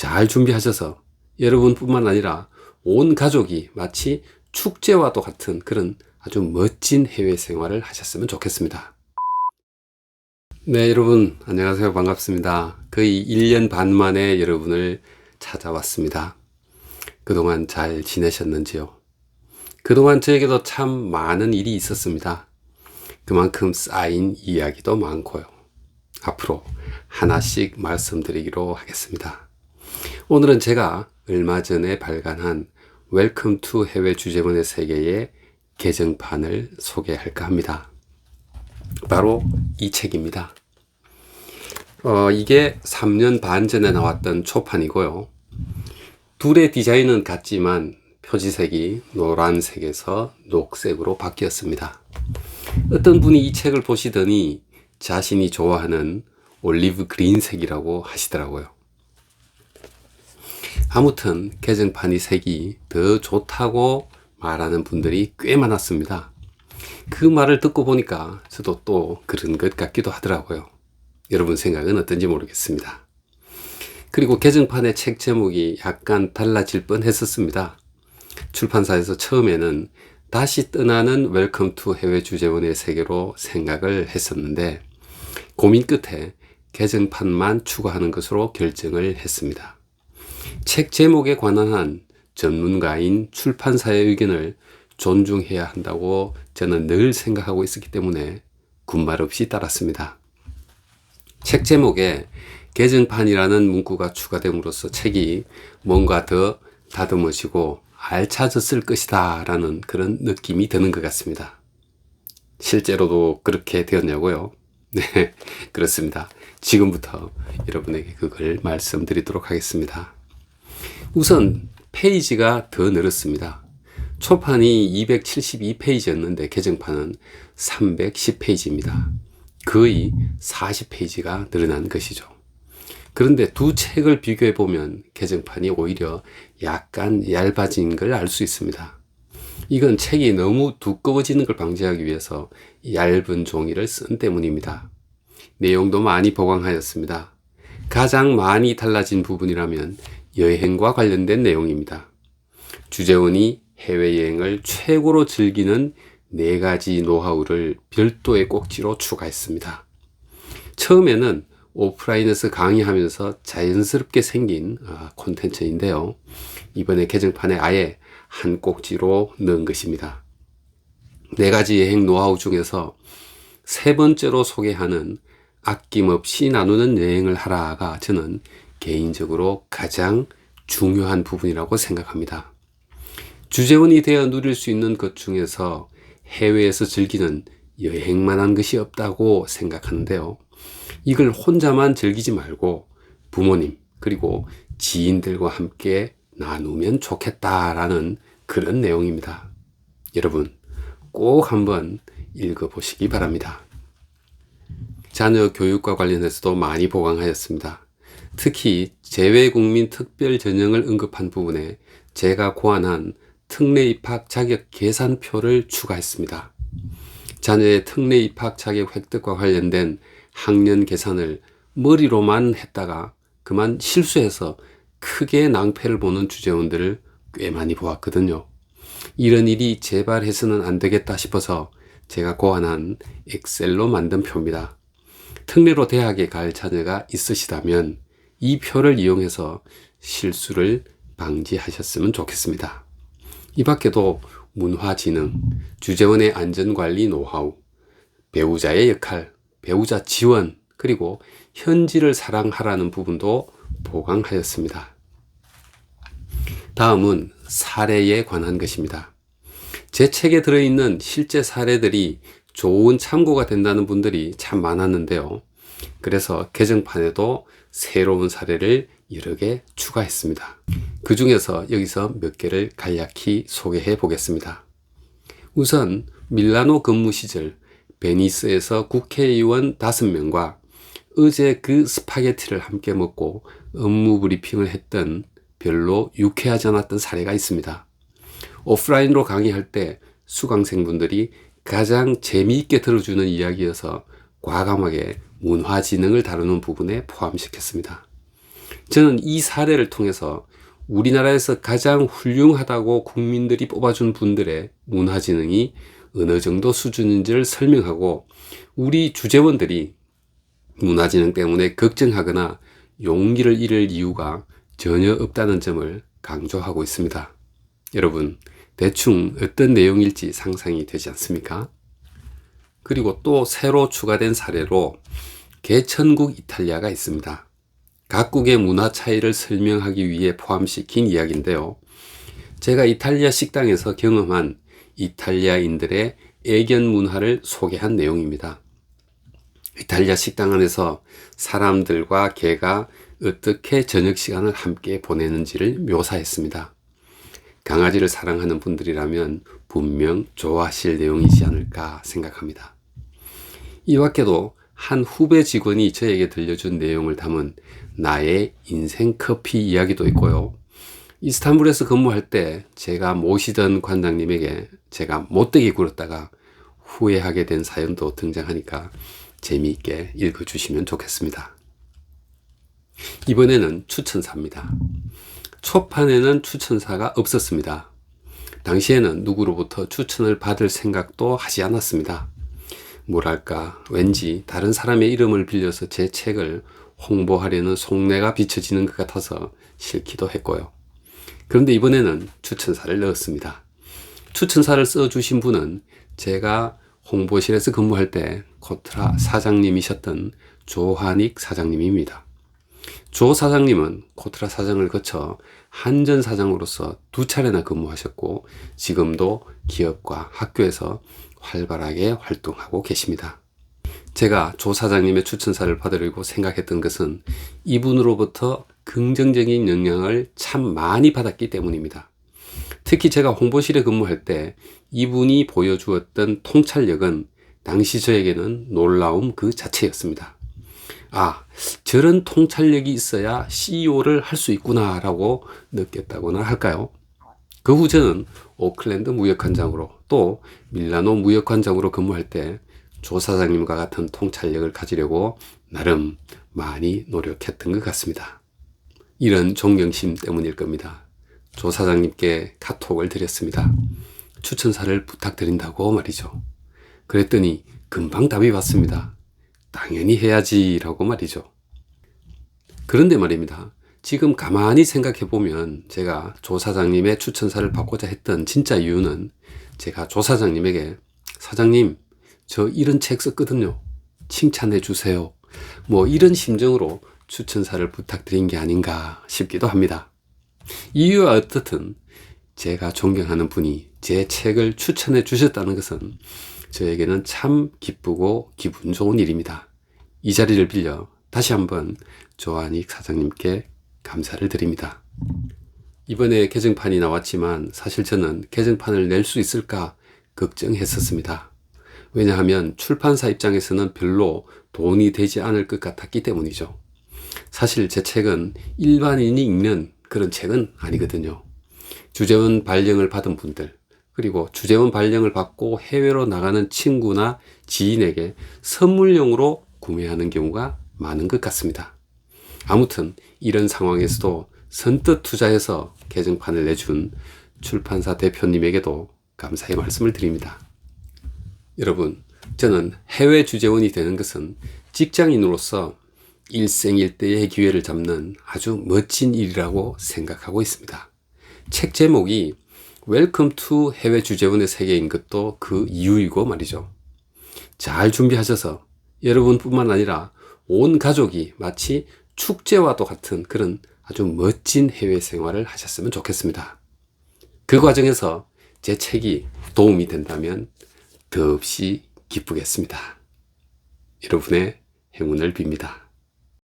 잘 준비하셔서 여러분뿐만 아니라 온 가족이 마치 축제와도 같은 그런 아주 멋진 해외 생활을 하셨으면 좋겠습니다. 네, 여러분 안녕하세요. 반갑습니다. 거의 1년 반 만에 여러분을 찾아왔습니다. 그동안 잘 지내셨는지요? 그동안 저에게도 참 많은 일이 있었습니다. 그만큼 쌓인 이야기도 많고요. 앞으로 하나씩 말씀드리기로 하겠습니다. 오늘은 제가 얼마 전에 발간한 웰컴 투 해외 주재원의 세계의 개정판을 소개할까 합니다. 바로 이 책입니다. 이게 3년 반 전에 나왔던 초판이고요. 둘의 디자인은 같지만 표지색이 노란색에서 녹색으로 바뀌었습니다. 어떤 분이 이 책을 보시더니 자신이 좋아하는 올리브 그린색이라고 하시더라고요. 아무튼 개정판이 색이 더 좋다고 말하는 분들이 꽤 많았습니다. 그 말을 듣고 보니까 저도 또 그런 것 같기도 하더라고요. 여러분 생각은 어떤지 모르겠습니다. 그리고 개정판의 책 제목이 약간 달라질 뻔 했었습니다. 출판사에서 처음에는 다시 떠나는 웰컴 투 해외 주재원의 세계로 생각을 했었는데 고민 끝에 개정판만 추가하는 것으로 결정을 했습니다. 책 제목에 관한 한 전문가인 출판사의 의견을 존중해야 한다고 저는 늘 생각하고 있었기 때문에 군말 없이 따랐습니다. 책 제목에 개정판이라는 문구가 추가됨으로써 책이 뭔가 더 다듬어지고 알차졌을 것이다 라는 그런 느낌이 드는 것 같습니다. 실제로도 그렇게 되었냐고요? 네, 그렇습니다. 지금부터 여러분에게 그걸 말씀드리도록 하겠습니다. 우선 페이지가 더 늘었습니다. 초판이 272페이지였는데 개정판은 310페이지입니다. 거의 40페이지가 늘어난 것이죠. 그런데 두 책을 비교해 보면 개정판이 오히려 약간 얇아진 걸 알 수 있습니다. 이건 책이 너무 두꺼워지는 걸 방지하기 위해서 얇은 종이를 쓴 때문입니다. 내용도 많이 보강하였습니다. 가장 많이 달라진 부분이라면 여행과 관련된 내용입니다. 주재원이 해외여행을 최고로 즐기는 4가지 노하우를 별도의 꼭지로 추가했습니다. 처음에는 오프라인에서 강의하면서 자연스럽게 생긴 콘텐츠인데요. 이번에 개정판에 아예 한 꼭지로 넣은 것입니다. 4가지 여행 노하우 중에서 3번째로 소개하는 아낌없이 나누는 여행을 하라가 저는 개인적으로 가장 중요한 부분이라고 생각합니다. 주재원이 되어 누릴 수 있는 것 중에서 해외에서 즐기는 여행만한 것이 없다고 생각하는데요. 이걸 혼자만 즐기지 말고 부모님 그리고 지인들과 함께 나누면 좋겠다라는 그런 내용입니다. 여러분 꼭 한번 읽어보시기 바랍니다. 자녀 교육과 관련해서도 많이 보강하였습니다. 특히 재외국민 특별 전형을 언급한 부분에 제가 고안한 특례 입학 자격 계산표를 추가했습니다. 자녀의 특례 입학 자격 획득과 관련된 학년 계산을 머리로만 했다가 그만 실수해서 크게 낭패를 보는 주재원들을 꽤 많이 보았거든요. 이런 일이 재발해서는 안 되겠다 싶어서 제가 고안한 엑셀로 만든 표입니다. 특례로 대학에 갈 자녀가 있으시다면 이 표를 이용해서 실수를 방지하셨으면 좋겠습니다. 이 밖에도 문화진흥, 주재원의 안전관리 노하우, 배우자의 역할, 배우자 지원, 그리고 현지를 사랑하라는 부분도 보강하였습니다. 다음은 사례에 관한 것입니다. 제 책에 들어있는 실제 사례들이 좋은 참고가 된다는 분들이 참 많았는데요. 그래서 개정판에도 새로운 사례를 여러 개 추가했습니다. 그 중에서 여기서 몇 개를 간략히 소개해 보겠습니다. 우선 밀라노 근무 시절 베니스에서 국회의원 5명과 어제 그 스파게티를 함께 먹고 업무 브리핑을 했던 별로 유쾌하지 않았던 사례가 있습니다. 오프라인으로 강의할 때 수강생분들이 가장 재미있게 들어주는 이야기여서 과감하게 문화지능을 다루는 부분에 포함시켰습니다. 저는 이 사례를 통해서 우리나라에서 가장 훌륭하다고 국민들이 뽑아준 분들의 문화지능이 어느 정도 수준인지를 설명하고, 우리 주재원들이 문화지능 때문에 걱정하거나 용기를 잃을 이유가 전혀 없다는 점을 강조하고 있습니다. 여러분, 대충 어떤 내용일지 상상이 되지 않습니까? 그리고 또 새로 추가된 사례로 개천국 이탈리아가 있습니다. 각국의 문화 차이를 설명하기 위해 포함시킨 이야기인데요. 제가 이탈리아 식당에서 경험한 이탈리아인들의 애견 문화를 소개한 내용입니다. 이탈리아 식당 안에서 사람들과 개가 어떻게 저녁 시간을 함께 보내는지를 묘사했습니다. 강아지를 사랑하는 분들이라면 분명 좋아하실 내용이지 않을까 생각합니다. 이 밖에도 한 후배 직원이 저에게 들려준 내용을 담은 나의 인생 커피 이야기도 있고요. 이스탄불에서 근무할 때 제가 모시던 관장님에게 제가 못되게 굴었다가 후회하게 된 사연도 등장하니까 재미있게 읽어주시면 좋겠습니다. 이번에는 추천사입니다. 초판에는 추천사가 없었습니다. 당시에는 누구로부터 추천을 받을 생각도 하지 않았습니다. 뭐랄까, 왠지 다른 사람의 이름을 빌려서 제 책을 홍보하려는 속내가 비춰지는 것 같아서 싫기도 했고요. 그런데 이번에는 추천사를 넣었습니다. 추천사를 써주신 분은 제가 홍보실에서 근무할 때 코트라 사장님이셨던 조한익 사장님입니다. 조 사장님은 코트라 사장을 거쳐 한전 사장으로서 2차례나 근무하셨고, 지금도 기업과 학교에서 활발하게 활동하고 계십니다. 제가 조 사장님의 추천사를 받으려고 생각했던 것은 이분으로부터 긍정적인 영향을 참 많이 받았기 때문입니다. 특히 제가 홍보실에 근무할 때 이분이 보여주었던 통찰력은 당시 저에게는 놀라움 그 자체였습니다. 아, 저런 통찰력이 있어야 CEO를 할 수 있구나 라고 느꼈다고나 할까요? 그 후 저는 오클랜드 무역관장으로 또 밀라노 무역관장으로 근무할 때 조 사장님과 같은 통찰력을 가지려고 나름 많이 노력했던 것 같습니다. 이런 존경심 때문일 겁니다. 조 사장님께 카톡을 드렸습니다. 추천사를 부탁드린다고 말이죠. 그랬더니 금방 답이 왔습니다. 당연히 해야지 라고 말이죠. 그런데 말입니다. 지금 가만히 생각해 보면 제가 조 사장님의 추천사를 받고자 했던 진짜 이유는 제가 조 사장님에게 사장님, 저 이런 책 썼거든요. 칭찬해 주세요. 뭐 이런 심정으로 추천사를 부탁드린 게 아닌가 싶기도 합니다. 이유와 어떻든 제가 존경하는 분이 제 책을 추천해 주셨다는 것은 저에게는 참 기쁘고 기분 좋은 일입니다. 이 자리를 빌려 다시 한번 조한익 사장님께 감사를 드립니다. 이번에 개정판이 나왔지만 사실 저는 개정판을 낼 수 있을까 걱정했었습니다. 왜냐하면 출판사 입장에서는 별로 돈이 되지 않을 것 같았기 때문이죠. 사실 제 책은 일반인이 읽는 그런 책은 아니거든요. 주재원 발령을 받은 분들, 그리고 주재원 발령을 받고 해외로 나가는 친구나 지인에게 선물용으로 구매하는 경우가 많은 것 같습니다. 아무튼 이런 상황에서도 선뜻 투자해서 개정판을 내준 출판사 대표님에게도 감사의 말씀을 드립니다. 여러분, 저는 해외 주재원이 되는 것은 직장인으로서 일생일대의 기회를 잡는 아주 멋진 일이라고 생각하고 있습니다. 책 제목이 웰컴 투 해외 주재원의 세계인 것도 그 이유이고 말이죠. 잘 준비하셔서 여러분뿐만 아니라 온 가족이 마치 축제와도 같은 그런 아주 멋진 해외 생활을 하셨으면 좋겠습니다. 그 과정에서 제 책이 도움이 된다면 더없이 기쁘겠습니다. 여러분의 행운을 빕니다.